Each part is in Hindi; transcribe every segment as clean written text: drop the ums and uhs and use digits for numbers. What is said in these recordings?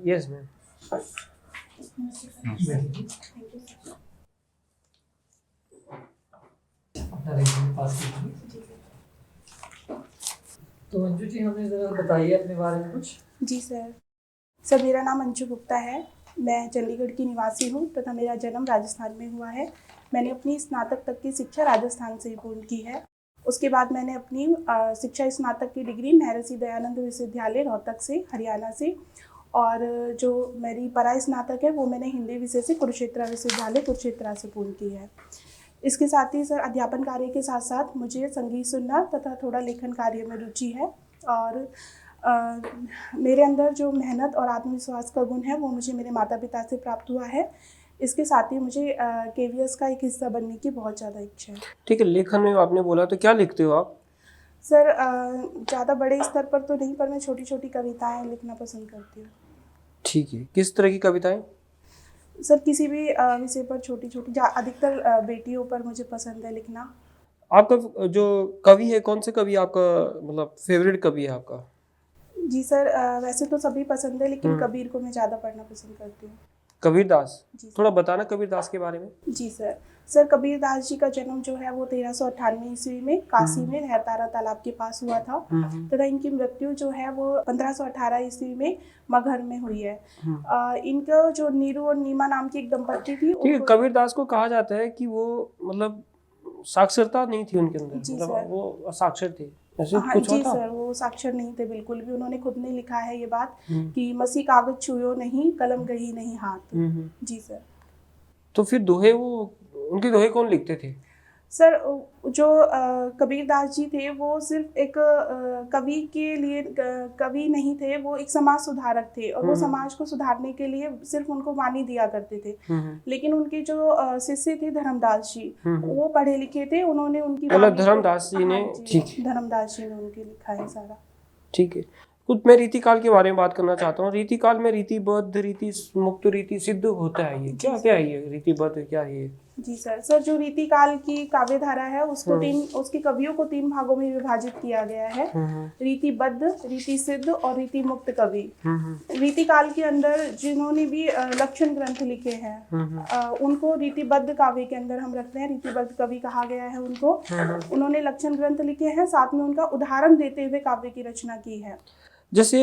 Yes ma'am. अपना रेज्यूमे पास कीजिए। तो अंजू जी, हमें ज़रा बताइए अपने बारे में कुछ। जी सर मेरा नाम अंजू गुप्ता है। मैं चंडीगढ़ की निवासी हूँ तथा मेरा जन्म राजस्थान में हुआ है। मैंने अपनी स्नातक तक की शिक्षा राजस्थान से ही पूर्ण की है। उसके बाद मैंने अपनी शिक्षा स्नातक की डिग्री महर्षि दयानंद विश्वविद्यालय रोहतक से, हरियाणा से, और जो मेरी परा स्नातक है वो मैंने हिंदी विषय से कुरुक्षेत्र विश्वविद्यालय कुरुक्षेत्र से पूर्ण की है। इसके साथ ही सर अध्यापन कार्य के साथ साथ मुझे संगीत सुनना तथा थोड़ा लेखन कार्य में रुचि है। और मेरे अंदर जो मेहनत और आत्मविश्वास का गुण है वो मुझे मेरे माता पिता से प्राप्त हुआ है। इसके साथ ही मुझे केवीएस का एक हिस्सा बनने की बहुत ज़्यादा इच्छा है। ठीक है, लेखन में आपने बोला तो क्या लिखते हो आप? सर ज़्यादा बड़े स्तर पर तो नहीं, पर मैं छोटी छोटी कविताएं लिखना पसंद करती हूँ। ठीक है, किस तरह की कविताएं? सर किसी भी विषय पर छोटी छोटी, अधिकतर बेटियों पर मुझे पसंद है लिखना। आपका जो कवि है, कौन से कवि आपका मतलब फेवरेट कवि है आपका? जी सर, वैसे तो सभी पसंद है, लेकिन कबीर को मैं ज़्यादा पढ़ना पसंद करती हूँ। कबीरदास, जी थोड़ा बताना कबीरदास के बारे में। जी सर कबीरदास जी का जन्म जो है वो 1398 ईस्वी में काशी में लहरतारा तालाब के पास हुआ था तथा इनकी मृत्यु जो है वो 1518 ईस्वी में मगहर में हुई है। इनका जो नीरू और नीमा नाम की एक दंपत्ति थी। ठीक है, कबीरदास को कहा जाता है कि वो मतलब साक्षरता नहीं थी उनके अंदर, जी मतलब सर। वो असाक्षर थे, ऐसे हाँ कुछ जी होता? सर, वो साक्षर नहीं थे बिल्कुल भी। उन्होंने खुद ने लिखा है ये बात कि मसी कागज छुयो नहीं, कलम गही नहीं हाथ। जी सर। तो फिर दोहे, वो उनके दोहे कौन लिखते थे? सर जो कबीरदास जी थे वो सिर्फ एक कवि के लिए कवि नहीं थे, वो एक समाज सुधारक थे और वो समाज को सुधारने के लिए सिर्फ उनको वाणी दिया करते थे। लेकिन उनके जो शिष्य थे धर्मदास जी, वो पढ़े लिखे थे, उन्होंने उनकी वाणी को- धर्मदास जी ने, हाँ जी, ठीक है, धर्मदास जी ने उनके लिखा है सारा। ठीक है। कुछ मैं रीतिकाल के बारे में बात करना चाहता हूँ। रीतिकाल में रीतिबद्ध, रीति मुक्त, रीति सिद्ध होता है, ये क्या क्या है? ये रीतिबद्ध क्या है ये? जी सर जो रीतिकाल की काव्य धारा है उसको उसके कवियों को 3 भागों में विभाजित किया गया है। रीतिबद्ध, रीति सिद्ध और रीति मुक्त कवि। रीतिकाल के अंदर जिन्होंने भी लक्षण ग्रंथ लिखे हैं उनको रीतिबद्ध काव्य के अंदर हम रखते हैं, रीतिबद्ध कवि कहा गया है उनको। उन्होंने लक्षण ग्रंथ लिखे हैं, साथ में उनका उदाहरण देते हुए काव्य की रचना की है। जैसे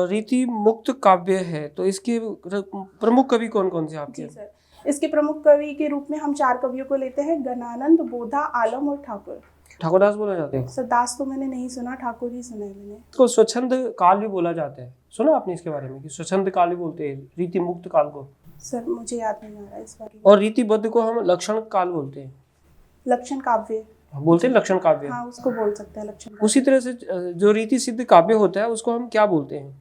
रीति मुक्त काव्य है, तो इसके प्रमुख कवि कौन कौन से आपके? जी सर, इसके प्रमुख कवि के रूप में हम 4 कवियों को लेते हैं, गणानंद, बोधा, आलम और ठाकुर। ठाकुरदास बोला जाते हैं? सर दास तो मैंने नहीं सुना, ठाकुर ही सुना है मैंने। इसको स्वच्छंद काल भी बोला जाता है, सुना आपने इसके बारे में कि स्वच्छंद काल भी बोलते हैं रीति मुक्त काल को? सर मुझे याद नहीं आ रहा इस बारे में। और रीतिबद्ध को हम लक्षण काल बोलते हैं। लक्षण काव्य बोलते हैं लक्षण काव्य। हाँ, उसको बोल सकते हैं लक्षण काव्य। उसी तरह से जो रीति सिद्ध काव्य होता है उसको हम क्या बोलते हैं?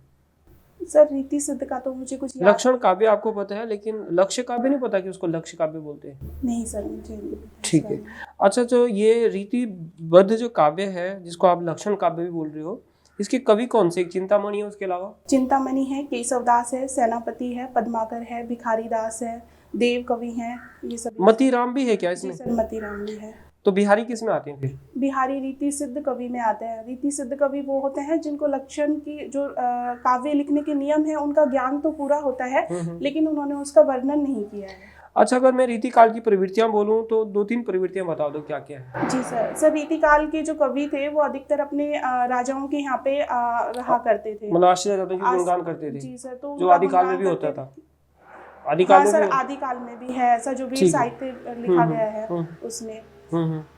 सर रीति सिद्ध का तो मुझे कुछ याद लक्षण काव्य आपको पता है, लेकिन लक्ष्य काव्य नहीं पता कि उसको लक्ष्य काव्य बोलते हैं? नहीं सर, मुझे नहीं। ठीक है। अच्छा, तो ये रीतिबद्ध जो काव्य है जिसको आप लक्षण काव्य भी बोल रहे हो, इसके कवि कौन से? एक चिंतामणि है, उसके अलावा? चिंतामणि है, केशवदास है, सेनापति है, पद्माकर है, भिखारी दास है, देव कवि हैं, ये सब। मतीराम भी है क्या इसमें? जी सर, मतीराम भी है। तो बिहारी किस में आते हैं फिर? बिहारी रीति सिद्ध कवि में आते हैं। रीति सिद्ध कवि वो होते हैं जिनको लक्षण की जो काव्य लिखने के नियम है उनका ज्ञान तो पूरा होता है, लेकिन उन्होंने उसका वर्णन नहीं किया है। अच्छा, अगर मैं रीतिकाल की प्रवृत्तियां बोलूं तो 2-3 प्रवृत्तियां बता दो, क्या क्या है? जी सर रीतिकाल के जो कवि थे वो अधिकतर अपने राजाओं के यहाँ पे रहा करते थे, मतलब आश्चर्य जाता है कि गुणगान करते थे। जी सर, तो जो उनका आदिकाल में भी गुणगान होता करते था। आदिकाल हाँ में सर, भी आदिकाल में भी है ऐसा, जो भी ठीक है। साहित्य लिखा गया है उसमें।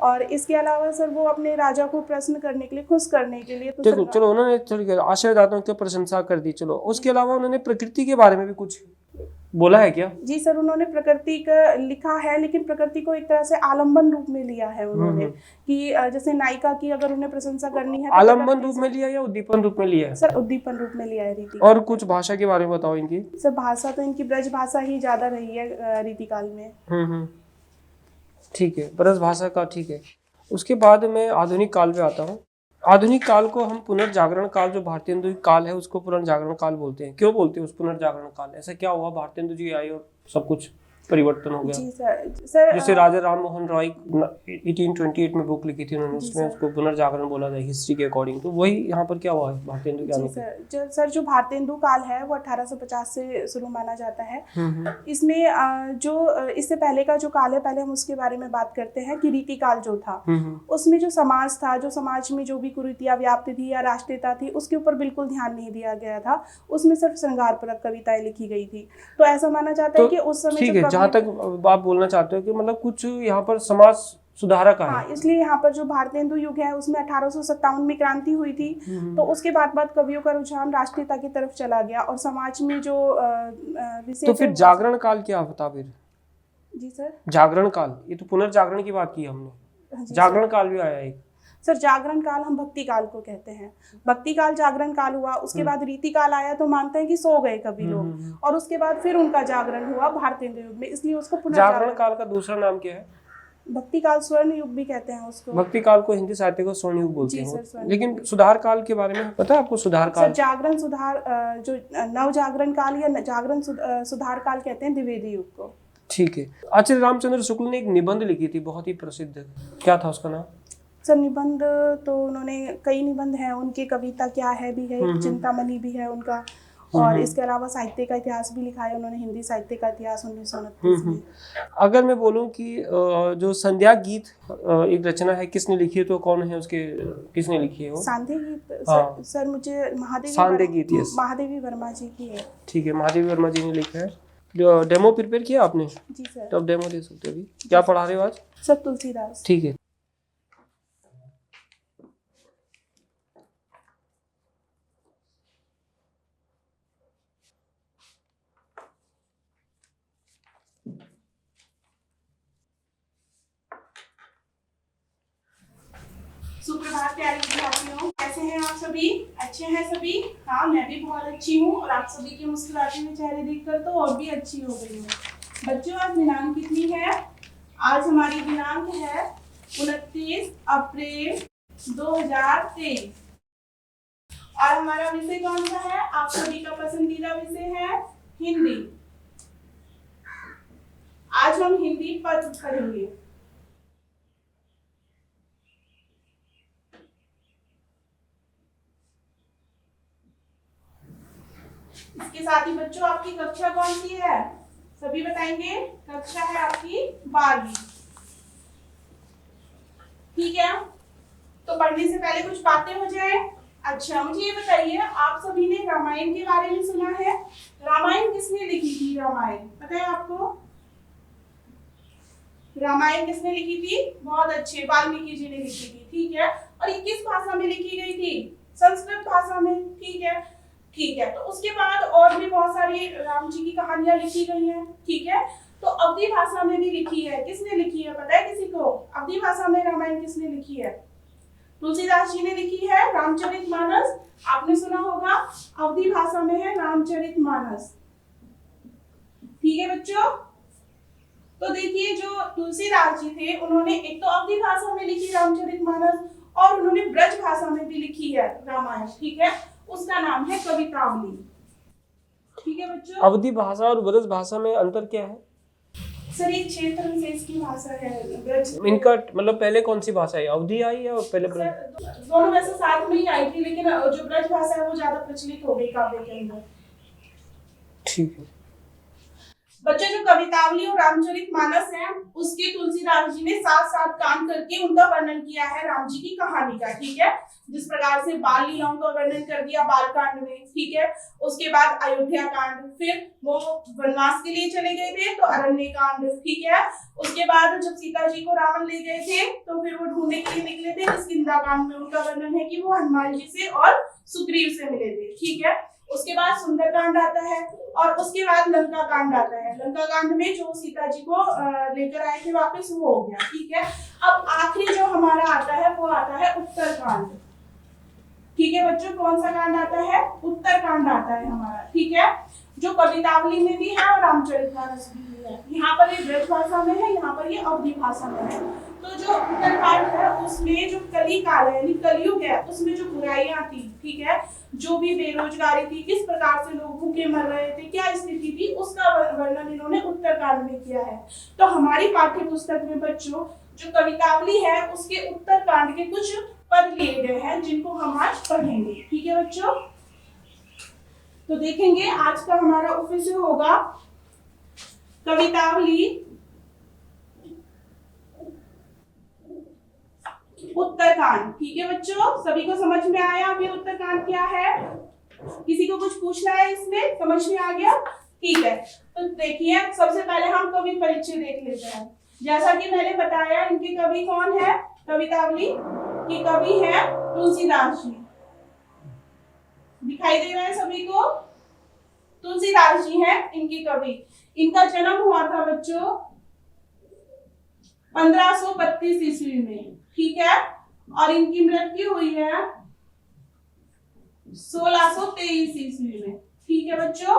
और इसके अलावा सर वो अपने राजा को प्रश्न करने के लिए, खुश करने के लिए, तो देखो चलो, उन्होंने आश्चर्यदाताओं की प्रशंसा कर दी, चलो उसके अलावा उन्होंने प्रकृति के बारे में भी कुछ बोला है क्या? जी सर, उन्होंने प्रकृति का लिखा है, लेकिन प्रकृति को एक तरह से आलम्बन रूप में लिया है उन्होंने कि जैसे नायिका की अगर उन्हें प्रशंसा करनी है तो आलम्बन रूप में लिया या उद्दीपन रूप में लिया है? सर उद्दीपन रूप में लिया है रीति। और कुछ भाषा के बारे में बताओ इनकी। सर भाषा तो इनकी ब्रज भाषा ही ज्यादा रही है रीतिकाल में। ठीक है, ब्रज भाषा का, ठीक है। उसके बाद मैं आधुनिक काल में आता हूँ। आधुनिक काल को हम पुनर्जागरण काल, जो भारतेंदु काल है उसको पुनर्जागरण काल बोलते हैं। क्यों बोलते हैं उस पुनर्जागरण काल? ऐसा क्या हुआ, भारतेंदु जी आए और सब कुछ परिवर्तन हो गया? जी सर जैसे राजा राम मोहन रॉय 1828 में बुक लिखी थी उन्होंने, जी उसमें सर। उसको पुनर्जागरण बोला था हिस्ट्री के अकॉर्डिंग, तो वही यहाँ पर क्या हुआ है भारतेंदु के आने जी पे? सर जो भारतेंदु काल है वो 1850 से शुरू माना जाता है। इसमें इससे पहले का जो काल है, पहले हम उसके बारे में बात करते हैं कि रीति काल जो था, उसमें जो समाज था, जो समाज में जो भी कुरीतियां व्याप्त थी या राष्ट्रीयता थी, उसके ऊपर बिल्कुल ध्यान नहीं दिया गया था। उसमें सिर्फ श्रृंगारपूरक कविताएं लिखी गई थी। तो ऐसा माना जाता है कि उस समय ठीक है, जहाँ तक आप बोलना चाहते हो कि मतलब कुछ यहाँ पर समाज सुधारक आए। हाँ, इसलिए यहाँ पर जो भारतेंदु युग है उसमें 1857 में क्रांति हुई थी। तो उसके बाद कवियों का रुझान राष्ट्रीयता की तरफ चला गया और समाज में जो विशेष। तो फिर जागरण काल क्या होता फिर? जी सर, जागरण काल, ये तो पुनर्जागरण की बात की हमने, जागरण काल भी आया एक। सर जागरण काल हम भक्ति काल को कहते हैं। भक्ति काल जागरण काल हुआ, उसके बाद रीति काल आया, तो मानते हैं कि सो गए कवि लोग, और उसके बाद फिर उनका जागरण हुआ भारतेंदु युग में, इसलिए उसको जागरण काल का दूसरा नाम क्या है? भक्ति काल, स्वर्ण युग भी कहते हैं उसको। भक्ति काल को हिंदी साहित्य को स्वर्ण युग बोलते हैं। लेकिन सुधार काल के बारे में पता है आपको? सुधार काल, सर जागरण सुधार, जो नव जागरण काल या जागरण सुधार काल कहते हैं द्विवेदी युग को। ठीक है। आचार्य रामचंद्र शुक्ल ने एक निबंध लिखी थी बहुत ही प्रसिद्ध, क्या था उसका नाम? सर निबंध तो उन्होंने कई निबंध हैं उनके, कविता क्या है भी है, चिंतामणि भी है उनका, और इसके अलावा साहित्य का इतिहास भी लिखा है उन्होंने, हिंदी साहित्य का इतिहास 1929 में। अगर मैं बोलूं कि जो संध्या गीत एक रचना है, किसने लिखी है, तो कौन है उसके, किसने लिखी है वो? सांध्य गीत सर मुझे महादेवी वर्मा जी की है। ठीक है, महादेवी वर्मा जी ने लिखा है। जो डेमो प्रिपेयर किया आपने? जी सर। तो आप डेमो दे सकते हो। अभी क्या पढ़ा रहे हो आज? सर तुलसीदास। ठीक है। सुप्रभात प्यारे विद्यार्थियों, कैसे हैं आप सभी? अच्छे हैं सभी? हाँ, मैं भी बहुत अच्छी हूँ, और आप सभी के मुस्कुराते हुए चेहरे देखकर तो और भी अच्छी हो गई हूँ। बच्चों, आज दिनांक कितनी है? आज हमारी दिनांक है 29 अप्रैल 2023, और हमारा विषय कौन सा है? आप सभी का पसंदीदा विषय है हिंदी। आज हम हिंदी पद पढ़ेंगे। इसके साथ ही बच्चों, आपकी कक्षा कौन सी है? सभी बताएंगे। कक्षा है आपकी 12वीं। ठीक है, तो पढ़ने से पहले कुछ बातें हो जाए। अच्छा, मुझे ये बताइए, आप सभी ने रामायण के बारे में सुना है? रामायण किसने लिखी थी? रामायण पता है आपको? रामायण किसने लिखी थी? बहुत अच्छे, वाल्मीकि जी ने लिखी थी। ठीक है, और ये किस भाषा में लिखी गई थी? संस्कृत भाषा में। ठीक है, तो उसके बाद और भी बहुत सारी राम जी की कहानियां लिखी गई हैं। ठीक है, तो अवधी भाषा में भी लिखी है। किसने लिखी है, पता है किसी को? अवधी भाषा में रामायण किसने लिखी है? तुलसीदास जी ने लिखी है। रामचरितमानस आपने सुना होगा, अवधी भाषा में है रामचरितमानस। ठीक है बच्चों, तो देखिए, जो तुलसीदास जी थे उन्होंने एक तो अवधी भाषा में लिखी रामचरितमानस, और उन्होंने ब्रज भाषा में भी लिखी है रामायण। ठीक है, उसका नाम है कवितावली। ठीक है बच्चों, अवधी भाषा और ब्रज भाषा में अंतर क्या है? सर एक क्षेत्र विशेष की भाषा है ब्रज। इनका मतलब पहले कौन सी भाषा है, अवधी आई या पहले ब्रज? दोनों वैसे साथ में ही आई थी, लेकिन जो ब्रज भाषा है वो ज्यादा प्रचलित हो गई काव्य के अंदर। ठीक है बच्चों, जो कवितावली और रामचरितमानस है, उसके तुलसीदास जी ने 7 कांड करके उनका वर्णन किया है राम जी की कहानी का। ठीक है, जिस प्रकार से बाल लीलाओं का वर्णन कर दिया बाल कांड में। ठीक है, उसके बाद अयोध्या कांड, फिर वो वनवास के लिए चले गए थे तो अरण्य कांड। ठीक है, उसके बाद जब सीता जी को रावण ले गए थे तो फिर वो ढूंढने के लिए निकले थे, किष्किंधा कांड में उनका वर्णन है कि वो हनुमान जी से और सुग्रीव से मिले थे। ठीक है, उसके बाद सुंदरकांड आता है, और उसके बाद लंका कांड आता है। लंका कांड में जो सीता जी को लेकर आए थे वापस, वो हो गया। ठीक है, अब आखिरी जो हमारा आता है वो आता है उत्तरकांड। ठीक है बच्चों, कौन सा कांड आता है? उत्तरकांड आता है हमारा। ठीक है, जो कवितावली में भी है और रामचरितमानस भी है। यहाँ पर ये ब्रज भाषा में है, यहाँ पर ये अवधी भाषा में है। तो जो उत्तरकांड है उसमें जो कली काल है यानी कलयुग है, उसमें जो बुराइयां थी, ठीक है, जो भी बेरोजगारी थी, किस प्रकार से लोग भूखे मर रहे थे, क्या स्थिति थी, उसका वर्णन इन्होंने उत्तरकांड में किया है। तो हमारी पाठ्य पुस्तक में बच्चों जो कवितावली है उसके उत्तरकांड के कुछ पद लिए गए हैं जिनको हम आज पढ़ेंगे। ठीक है बच्चों, तो देखेंगे आज का हमारा उपविषय होगा कवितावली उत्तरकांड। ठीक है बच्चों, सभी को समझ में आया अभी उत्तरकांड क्या है? किसी को कुछ पूछना है इसमें? समझ में आ गया? ठीक है, तो देखिए सबसे पहले हम कवि परिचय देख लेते हैं। जैसा कि मैंने बताया इनके कवि कौन है, कवितावली की कवि है तुलसीदास जी। दिखाई दे रहा है सभी को? तुलसीदास जी हैं इनकी कवि। इनका जन्म हुआ था बच्चों 1532 ईस्वी में। ठीक है, और इनकी मृत्यु हुई है 1623 ईस्वी में। ठीक है बच्चों,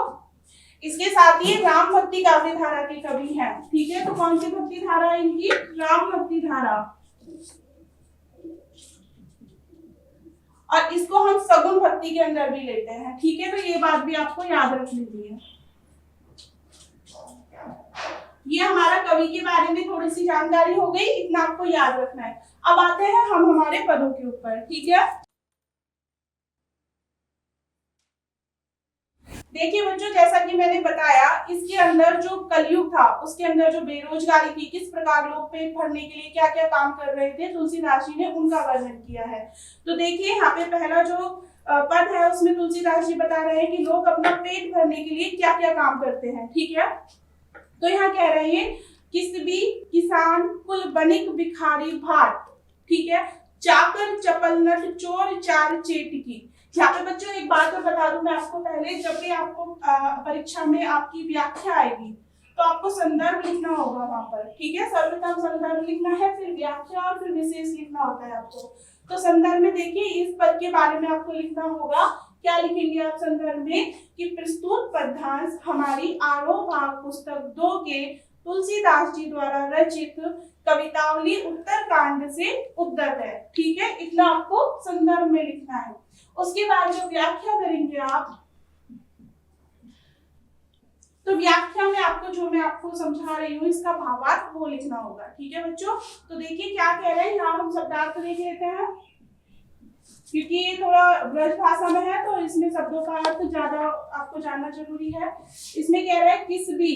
इसके साथ ही राम भक्ति काव्य धारा के कवि हैं। ठीक है, तो कौन सी भक्ति धारा है इनकी? राम भक्ति धारा। और इसको हम सगुन भक्ति के अंदर भी लेते हैं। ठीक है, तो ये बात भी आपको याद रख लीजिए। ये हमारा कवि के बारे में थोड़ी सी जानकारी हो गई, इतना आपको याद रखना है। अब आते हैं हम हमारे पदों के ऊपर। ठीक है, देखिए बच्चों, जैसा कि मैंने बताया इसके अंदर जो कलयुग था उसके अंदर जो बेरोजगारी थी, किस प्रकार लोग पेट भरने के लिए क्या क्या काम कर रहे थे, तुलसीदास जी ने उनका वर्णन किया है। तो देखिए यहाँ पे पहला जो पद है उसमें तुलसीदास जी बता रहे हैं कि लोग अपना पेट भरने के लिए क्या क्या काम करते हैं। ठीक है, तो यहाँ कह रहे हैं किसबी किसान कुल बनिक भिखारी भाट। ठीक है, चाकर चपल नट चोर चार चेटकी। यहाँ पे बच्चों एक बात और बता दूं मैं आपको, पहले जब भी आपको परीक्षा में आपकी व्याख्या आएगी तो आपको संदर्भ लिखना होगा वहां पर। ठीक है, सर्वप्रथम संदर्भ लिखना है, फिर व्याख्या और फिर विशेष लिखना होता है आपको। तो संदर्भ में देखिए इस पद के बारे में आपको लिखना होगा। क्या लिखेंगे आप संदर्भ में कि प्रस्तुत पद्यांश हमारी आरोह भाग पुस्तक 2 के तुलसीदास जी द्वारा रचित कवितावली उत्तरकांड से उद्धत है। ठीक है, इतना आपको संदर्भ में लिखना है। उसके बाद जो व्याख्या करेंगे आप, तो व्याख्या में आपको जो मैं आपको समझा रही हूँ इसका भावार्थ वो लिखना होगा। ठीक है बच्चों, तो देखिए क्या कह रहे हैं, यहाँ हम शब्दार्थ देख लेते हैं क्योंकि ये थोड़ा ब्रज भाषा में है तो इसमें शब्दों का अर्थ ज्यादा आपको जानना जरूरी है। इसमें कह रहे हैं किस भी,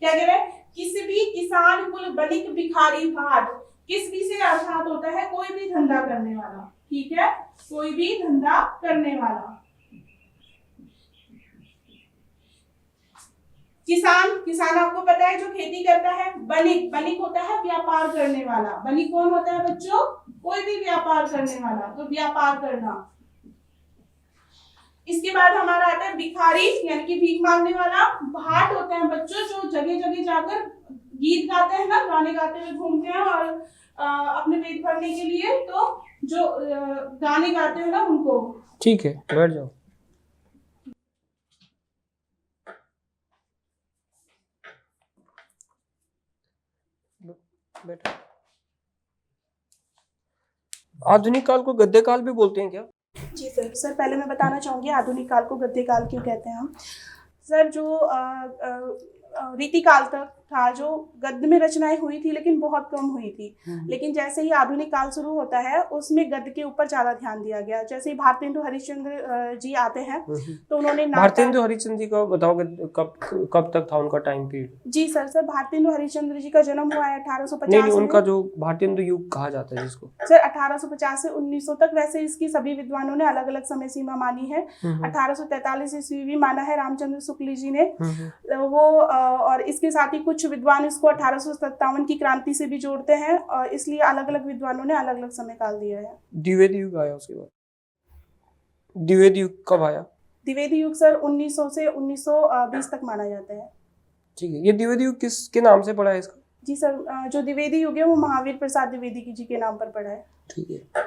क्या कह रहे हैं, किस भी किसान कुल बनिक भिखारी भाट। किस भी से अर्थात होता है कोई भी धंधा करने वाला। ठीक है, कोई भी धंधा करने वाला। किसान, किसान आपको पता है जो खेती करता है। बनिक, बनिक होता है व्यापार करने वाला। बनिक कौन होता है बच्चों? कोई भी व्यापार करने वाला, तो व्यापार करना। इसके बाद हमारा आता है भिखारी यानी कि भीख मांगने वाला। भाट होते हैं बच्चों जो जगह जगह जाकर गीत गाते हैं ना, गाने गाते हुए घूमते हैं और अपने पेट भरने के लिए, तो जो गाने गाते हैं ना उनको। ठीक है, बैठ जाओ। बैठो। आधुनिक काल को गद्य काल भी बोलते हैं क्या? जी सर, पहले मैं बताना चाहूँगी आधुनिक काल को गद्य काल क्यों कहते हैं हम। सर जो रीति काल तक था जो गद्य में रचनाएं हुई थी लेकिन बहुत कम हुई थी। लेकिन जैसे ही आधुनिक काल शुरू होता है उसमें गद्य के ऊपर ज्यादा ध्यान दिया गया। जैसे ही भारतेंदु हरिश्चंद्र जी आते हैं तो उन्होंने भारतेंदु हरिश्चंद्र जी का बताओगे कब तक था उनका टाइम पीरियड? जी सर, भारतेंदु हरिश्चंद्र जी का जन्म हुआ है 1850। नहीं, उनका जो भारतेंदु युग कहा जाता है जिसको, सर 1850 से 1900 तक। वैसे इसकी सभी विद्वानों ने अलग अलग समय सीमा मानी है। 1843 ईस्वी भी माना है रामचंद्र शुक्ल जी ने वो, और इसके साथ ही कुछ विद्वान इसको 1857 की क्रांति से भी जोड़ते हैं और इसलिए अलग अलग विद्वानों ने अलग अलग समय काल दिया है। द्विवेदी युग आया उसके बाद। द्विवेदी युग कब आया? द्विवेदी युग सर 1900 से 1920 तक माना जाता है। ठीक है, ये द्विवेदी युग किसके नाम से पड़ा है इसका? जी सर, जो द्विवेदी युग है वो महावीर प्रसाद द्विवेदी जी के नाम पर पड़ा है। ठीक है,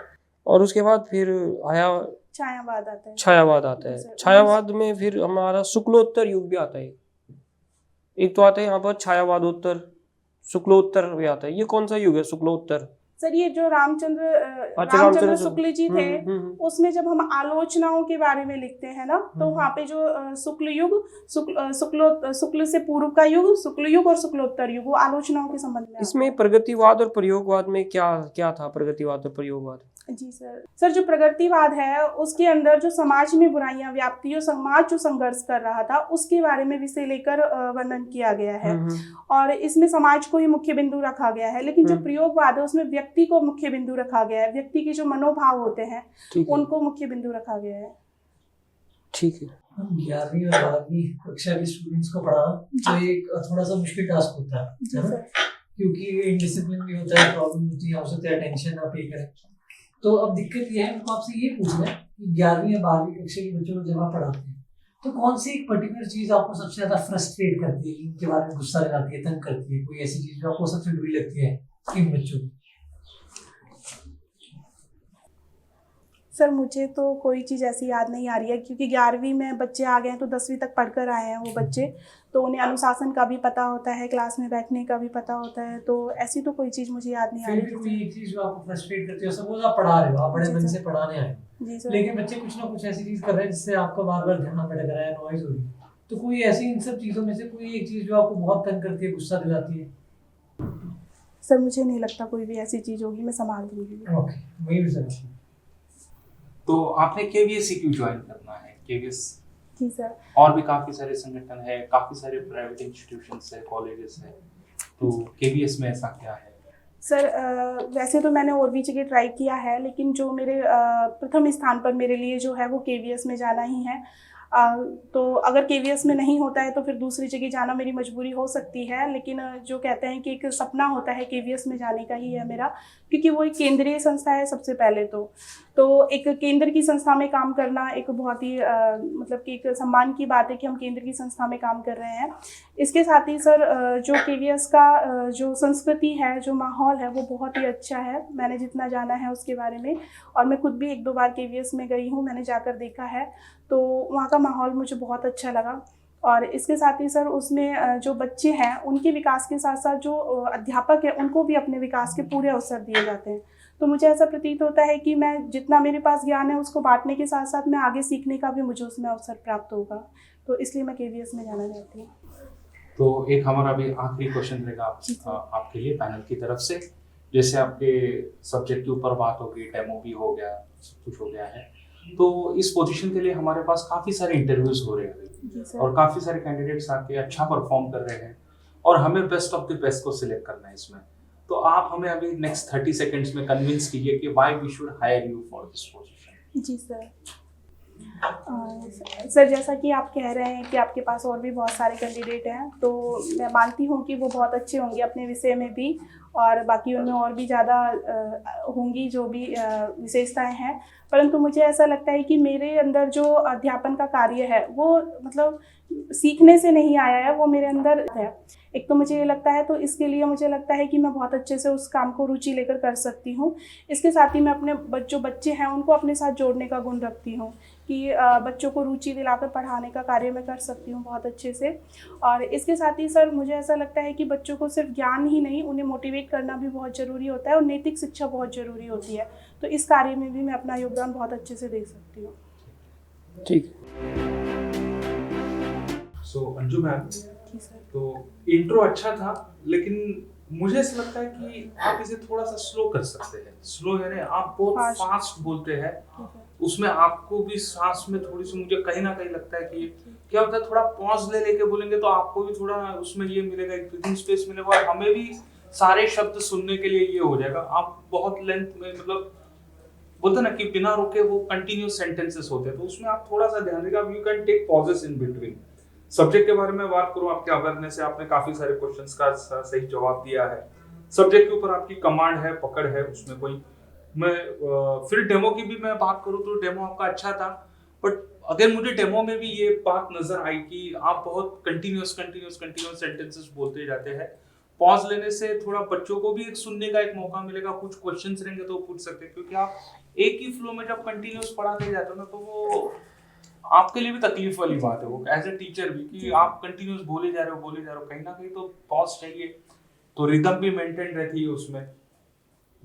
और उसके बाद फिर आया छायावाद आता है। छायावाद आता है। छायावाद में फिर हमारा शुक्लोत्तर युग भी आता है। एक तो आता है यहाँ पर छायावादोत्तर, शुक्लोत्तर भी आता है। ये कौन सा युग है शुक्लोत्तर? सर ये जो रामचंद्र अच्छा, रामचंद्र शुक्ल जी थे, हम्म। उसमें जब हम आलोचनाओं के बारे में लिखते हैं ना, तो वहाँ पे जो शुक्ल युग, शुक्ल से पूर्व का युग, शुक्ल युग और शुक्लोत्तर युग, वो आलोचनाओं के संबंध में आता इसमें है। प्रगतिवाद और प्रयोगवाद में क्या क्या था? प्रगतिवाद और प्रयोगवाद। जी सर जो प्रगतिवाद है उसके अंदर जो समाज में बुराइयां व्याप्ति, जो समाज जो संघर्ष कर रहा था उसके बारे में विषय लेकर वर्णन किया गया है, और इसमें समाज को ही मुख्य बिंदु रखा गया है। लेकिन जो प्रयोगवाद है उसमें व्यक्ति को मुख्य बिंदु रखा गया है, व्यक्ति के जो मनोभाव होते हैं उनको मुख्य बिंदु रखा गया है। ठीक है। 11वीं और 12वीं कक्षा के स्टूडेंट्स को पढ़ाना तो एक थोड़ा सा मुश्किल टास्क होता है ना, क्योंकि इंडिसिप्लिन भी होता है, प्रॉब्लम होती है, हो सकता है टेंशन ना पे करें। तो अब दिक्कत ये है, उनको आपसे ये पूछना है कि 11वीं या 12वीं कक्षा के बच्चों को जब आप पढ़ाते हैं तो कौन सी एक पर्टिकुलर चीज आपको सबसे ज्यादा फ्रस्ट्रेट करती है, इनके बारे में गुस्सा दिलाती है, तंग करती है, कोई ऐसी चीज जो आपको सबसे बुरी लगती है इन बच्चों को? सर मुझे तो कोई चीज़ ऐसी याद नहीं आ रही है, क्योंकि 11वीं में बच्चे आ गए हैं तो 10वीं तक पढ़कर आए हैं वो बच्चे, तो उन्हें अनुशासन का भी पता होता है, क्लास में बैठने का भी पता होता है, तो ऐसी तो कोई चीज़ मुझे याद नहीं आ फिर भी रही। कोई एक चीज जो आपको फ्रस्ट्रेट करती है, सपोज आप पढ़ा रहे हो, आप बड़े मन से पढ़ाने आए, जी सर। लेकिन बच्चे कुछ ना कुछ ऐसी चीज कर रहे हैं जिससे आपका बार बार ध्यान भटक रहा है, नॉइज हो रही है, तो कोई ऐसी इन सब चीजों में से कोई एक चीज जो आपको बहुत तंग करती है, गुस्सा दिलाती है? सर मुझे नहीं लगता कोई भी ऐसी चीज़ होगी, मैं संभाल लूंगी। ओके, वही भी सर। तो आपने केवीएस क्यों ज्वाइन करना है? केवीएस जी सर। और भी काफी सारे संगठन है, काफी सारे प्राइवेट इंस्टीट्यूशंस है, कॉलेजेस है, तो केवीएस में ऐसा क्या है? सर वैसे तो मैंने और भी जगह ट्राई किया है, लेकिन जो मेरे प्रथम स्थान पर मेरे लिए जो है वो केवीएस में जाना ही है। तो अगर केवीएस में नहीं होता है तो फिर दूसरी जगह जाना मेरी मजबूरी हो सकती है, लेकिन जो कहते हैं कि एक सपना होता है केवीएस में जाने का ही है मेरा, क्योंकि वो एक केंद्रीय संस्था है सबसे पहले तो एक केंद्र की संस्था में काम करना एक बहुत ही मतलब कि एक सम्मान की बात है कि हम केंद्र की संस्था में काम कर रहे हैं। इसके साथ ही सर जो केवीएस का जो संस्कृति है, जो माहौल है, वो बहुत ही अच्छा है। मैंने जितना जाना है उसके बारे में, और मैं खुद भी 1-2 बार केवीएस में गई हूँ, मैंने जाकर देखा है, तो वहाँ का माहौल मुझे बहुत अच्छा लगा। और इसके साथ ही सर उसमें जो बच्चे हैं उनके विकास के साथ साथ जो अध्यापक हैं उनको भी अपने विकास के पूरे अवसर दिए जाते हैं। तो मुझे ऐसा प्रतीत होता है कि मैं जितना मेरे पास ज्ञान है उसको बांटने के साथ साथ मैं आगे सीखने का भी मुझे उसमें अवसर प्राप्त होगा, तो इसलिए मैं केवीएस में जाना चाहती हूँ। तो एक हमारा भी आखिरी क्वेश्चन रहेगा आपके लिए पैनल की तरफ से। जैसे आपके सब्जेक्ट के ऊपर बात हो गई, डेमो भी हो गया, सब कुछ हो गया है, तो इस पोजीशन के लिए हमारे पास काफ़ी सारे इंटरव्यूज हो रहे हैं और काफ़ी सारे कैंडिडेट्स आके अच्छा परफॉर्म कर रहे हैं और हमें बेस्ट ऑफ द बेस्ट को सिलेक्ट करना है इसमें। तो आप हमें अभी नेक्स्ट 30 सेकेंड्स में कन्विंस कीजिए कि why we should hire you for this position. जी सर। सर जैसा कि आप कह रहे हैं कि आपके पास और भी बहुत सारे कैंडिडेट हैं, तो मैं मानती हूँ कि वो बहुत अच्छे होंगे अपने विषय में भी, और बाकी उनमें और भी ज़्यादा होंगी जो भी विशेषताएं हैं, परंतु मुझे ऐसा लगता है कि मेरे अंदर जो अध्यापन का कार्य है वो मतलब सीखने से नहीं आया है, वो मेरे अंदर है। एक तो मुझे ये लगता है, तो इसके लिए मुझे लगता है कि मैं बहुत अच्छे से उस काम को रुचि लेकर कर सकती हूँ। इसके साथ ही मैं अपने जो बच्चे हैं उनको अपने साथ जोड़ने का गुण रखती हूँ कि बच्चों को रुचि दिलाकर पढ़ाने का कार्य मैं कर सकती हूँ बहुत अच्छे से। और इसके साथ ही सर मुझे ऐसा लगता है कि बच्चों को सिर्फ ज्ञान ही नहीं, उन्हें मोटिवेट करना भी बहुत ज़रूरी होता है और नैतिक शिक्षा बहुत ज़रूरी होती है, तो इस कार्य में भी मैं अपना योगदान बहुत अच्छे से दे सकती हूँ। ठीक। सो अंजू मैम, तो इंट्रो अच्छा था, लेकिन मुझे ऐसा लगता है कि आप इसे थोड़ा सा स्लो कर सकते हैं। स्लो यानी आप बहुत फास्ट बोलते हैं, उसमें आपको भी सांस में थोड़ी सी, मुझे कहीं ना कहीं लगता है कि क्या होता है, थोड़ा पॉज ले लेके बोलेंगे तो आपको भी थोड़ा उसमें ये मिलेगा, एक ब्रीथिंग स्पेस मिलेगा और हमें भी सारे शब्द सुनने के लिए ये हो जाएगा। आप बहुत लेंथ में, मतलब बोलते ना कि बिना रुके वो कंटिन्यूस सेंटेंसेस होते हैं, तो उसमें आप थोड़ा सा ध्यान रखिएगा। You can take pauses in between. Subject के बारे में बात करूं, आपके अवेयरनेस है, आपने काफी सारे क्वेश्चंस का सही जवाब दिया है। सब्जेक्ट के ऊपर आपकी कमांड है, पकड़ है, उसमें कोई मैं फिर डेमो की भी मैं बात करूं तो डेमो आपका अच्छा था, बट अगर मुझे डेमो में भी ये बात नजर आई कि आप बहुत कंटिन्यूस सेंटेंसेस बोलते जाते हैं। पॉज लेने से थोड़ा बच्चों को भी एक सुनने का एक मौका मिलेगा, कुछ क्वेश्चंस रहेंगे तो पूछ सकते हैं, क्योंकि आप एक ही फ्लो में जब कंटिन्यूस पढ़ाते जाते हो ना, तो वो आपके लिए भी तकलीफ वाली बात है, वो एज ए टीचर भी, कि आप कंटिन्यूस बोले जा रहे हो, कहीं ना कहीं तो पॉज चाहिए, तो रिदम भी मेंटेन रहती है उसमें।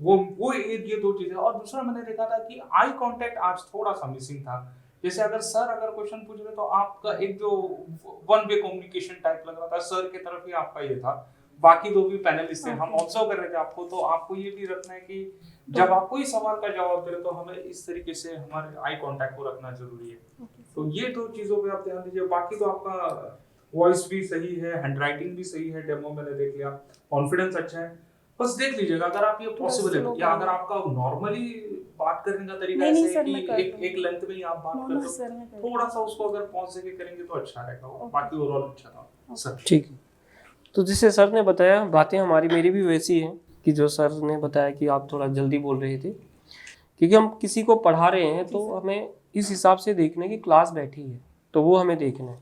वो ये दो चीजें। और दूसरा मैंने देखा था कि आई कांटेक्ट आज थोड़ा सा मिसिंग था। जैसे अगर सर अगर क्वेश्चन पूछ रहे तो आपका एक जो वन वे कम्युनिकेशन टाइप लग रहा था, सर की तरफ ही आपका ये था। बाकी दो भी पैनलिस्ट थे, हम ऑब्जर्व कर रहे थे आपको, तो आपको ये भी रखना है कि जब आप कोई सवाल का जवाब दे रहे तो हमें इस तरीके से हमारे आई कांटेक्ट को रखना जरूरी है। तो ये दो चीजों पे आप ध्यान दीजिए। बाकी तो आपका वॉइस भी सही है, हैंडराइटिंग भी सही है, डेमो मैंने देख लिया, कॉन्फिडेंस अच्छा है। बस देख लीजिएगा अगर आप ये पॉसिबल है, या अगर आपका नॉर्मली बात करने का तरीका नहीं, ऐसे है सर, मैं कर कि एक लूंगी। एक लेंथ में ही आप बात नो, कर सर, लो, मैं कर थोड़ा सा उसको अगर पॉज देके करेंगे तो अच्छा रहेगा। बाकी ओवरऑल अच्छा था सर। ठीक है। तो जैसे सर ने बताया, बातें हमारी मेरी भी वैसी हैं कि जो सर ने बताया कि आप थोड़ा जल्दी बोल रहे थे, क्योंकि हम किसी को पढ़ा रहे हैं तो हमें इस हिसाब से देखना है कि क्लास बैठी है, तो वो हमें देखना है।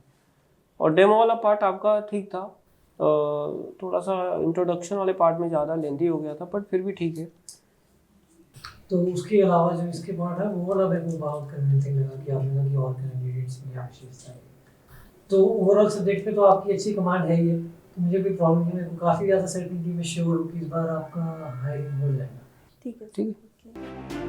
और डेमो वाला पार्ट आपका ठीक था, थोड़ा सा इंट्रोडक्शन वाले पार्ट में ज़्यादा लेंथी हो गया था, बट फिर भी ठीक है। तो उसके अलावा जो इसके पार्ट है वो वाला मेरे को बहुत कन्विंसिंग लगा कि आपने कहा कि और करेंगे इसमें आपसे। तो ओवरऑल सब्जेक्ट पे तो आपकी अच्छी कमांड है ये, तो मुझे कोई प्रॉब्लम नहीं है। मेरे को काफ़ी ज़्यादा सर्टेनिटी में श्योर हूँ कि इस बार आपका हायरिंग हो जाएगा। ठीक है। ठीक है।